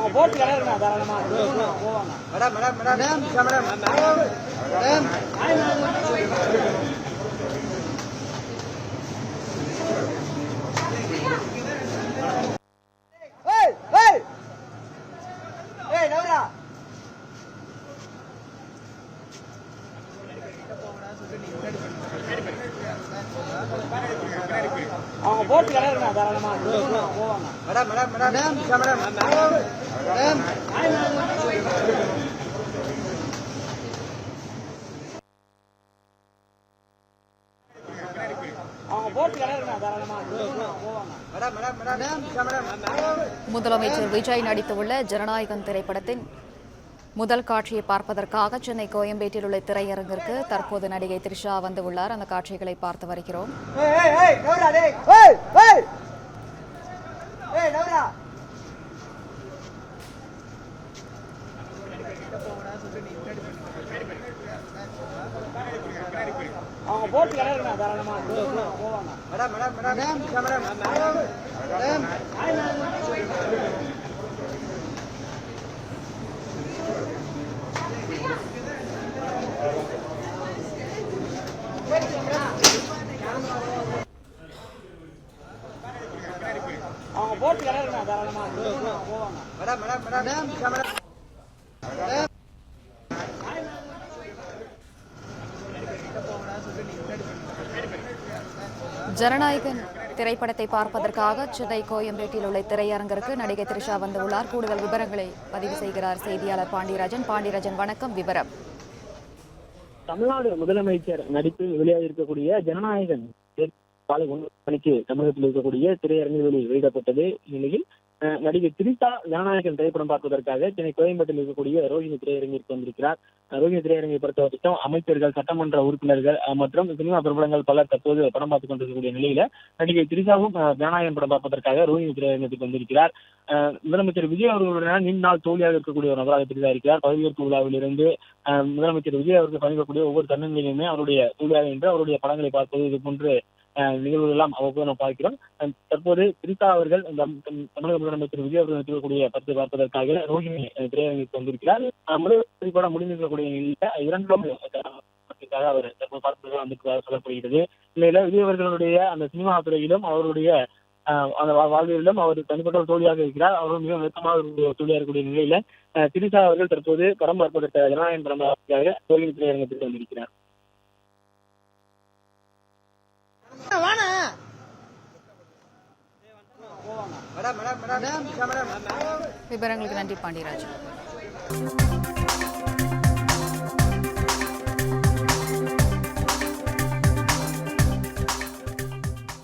அவங்க போட்டு கிடையாது தாராளமா போவாங்க. Madam madam madam madam madam அவங்க போட்டு கிடையாது தாராளமா போவாங்க. Madam madam madam madam madam அவங்க போட்டு கிடையாது தாராளமா போவாங்க. மேடம் மேடம் மேடம் மேடம் முதலமைச்சர் விஜய் நடித்துள்ள ஜனநாயகன் திரைப்படத்தின் முதல் காட்சியை பார்ப்பதற்காக சென்னை கோயம்பேட்டில் உள்ள திரையரங்கிற்கு தற்போது நடிகை த்ரிஷா வந்துள்ளார். அந்த காட்சிகளை பார்த்து வருகிறோம். அவங்க போட்டு கிடையாது தாராளமா போவாங்க. மேடம் மேடம் மேடம் மேடம் அவங்க போட்டு கிடையாது தாராளமா போவாங்க. Madam madam madam madam Jananayagan திரைப்படத்தை பார்ப்பதற்காக சென்னை கோயம்பேட்டில் உள்ள திரையரங்கிற்கு நடிகை த்ரிஷா வந்துள்ளார். கூடுதல் விவரங்களை பதிவு செய்கிறார் செய்தியாளர் பாண்டியராஜன். பாண்டியராஜன், வணக்கம். விவரம். தமிழ்நாடு முதலமைச்சர் நடிப்பில் வெளியாகிருக்கக்கூடிய ஜனநாயகன் காலை 9 மணிக்கு தமிழகத்தில் இருக்கக்கூடிய திரையரங்குகளில் வெளியிடப்பட்டது. இந்நிலையில் நடிகை த்ரிஷா ஜனநாயகன் திரைப்படம் பார்ப்பதற்காக சென்னை கோயம்பேட்டில் இருக்கக்கூடிய ரோஹிணி திரையரங்கிற்கு வந்திருக்கிறார். ரோஹிணி திரையரங்கை பொறுத்தவரைக்கும் அமைச்சர்கள், சட்டமன்ற உறுப்பினர்கள் மற்றும் சினிமா பிரபலங்கள் பலர் தற்போது படம் பார்த்துக் கொண்டிருக்கக்கூடிய நிலையில நடிகை த்ரிஷாவும் ஜனநாயகன் படம் பார்ப்பதற்காக ரோஹிணி திரையரங்கத்துக்கு வந்திருக்கிறார். முதலமைச்சர் விஜய் அவர்களுடன் நீண்ட நாள் தோழியாக இருக்கக்கூடிய ஒரு நபராக த்ரிஷா இருக்கிறார். பதவியேற்பு விழாவில் இருந்து முதலமைச்சர் விஜய் அவருக்கு பணிக்கக்கூடிய ஒவ்வொரு தருணங்களிலுமே அவருடைய தோழியாக என்று அவருடைய படங்களை பார்ப்பது இது போன்று நிகழ்வுகள் எல்லாம் அவ்வப்போது நாம் பார்க்கிறோம். தற்போது த்ரிஷா அவர்கள் தமிழக முதலமைச்சர் விஜய் அவர்கள் இருக்கக்கூடிய படத்தை பார்ப்பதற்காக ரோஹிணி திரையரங்கிற்கு வந்திருக்கிறார். முதல் திரைப்படம் முடிந்திருக்கக்கூடிய நிலையில இரண்டாம் படத்திற்காக அவர் தற்போது பார்ப்பதாக வந்திருக்கிறதாக சொல்லப்படுகிறது. இல்லையில விஜய் அவர்களுடைய அந்த சினிமா துறையிலும் அவருடைய அந்த வாழ்விலும் அவர் தனிப்பட்ட ஒரு தோழியாக இருக்கிறார். அவர்கள் மிக நெருக்கமாக ஒரு தோழியாக இருக்கக்கூடிய நிலையில த்ரிஷா அவர்கள் தற்போது படம் பார்ப்பதற்காக ஜனநாயகன் படம் பார்ப்பதற்காக ரோஹிணி திரையரங்கத்திற்கு வந்திருக்கிறார். விவரங்களுக்கு நன்றி பாண்டியராஜன்.